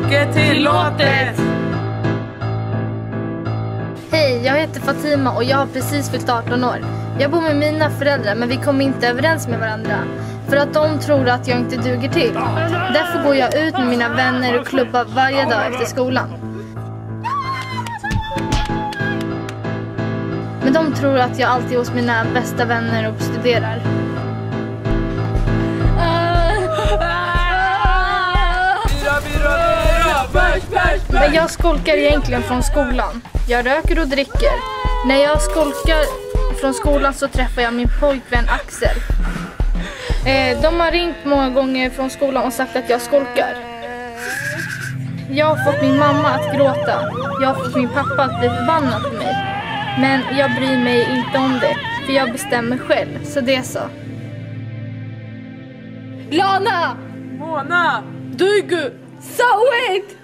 mycket tillåtet. Hej, jag heter Fatima och jag har precis fyllt 18 år. Jag bor med mina föräldrar men vi kommer inte överens med varandra. För att de tror att jag inte duger till. Därför går jag ut med mina vänner och klubbar varje dag efter skolan. Men de tror att jag alltid är hos mina bästa vänner och studerar. Men jag skolkar egentligen från skolan. Jag röker och dricker. När jag skolkar från skolan så träffar jag min pojkvän Axel. De har ringt många gånger från skolan och sagt att jag skolkar. Jag har fått min mamma att gråta. Jag har fått min pappa att bli förbannad på mig. Men jag bryr mig inte om det, för jag bestämmer själv, så det är så. Lana! Mona! Dugu! Sawit!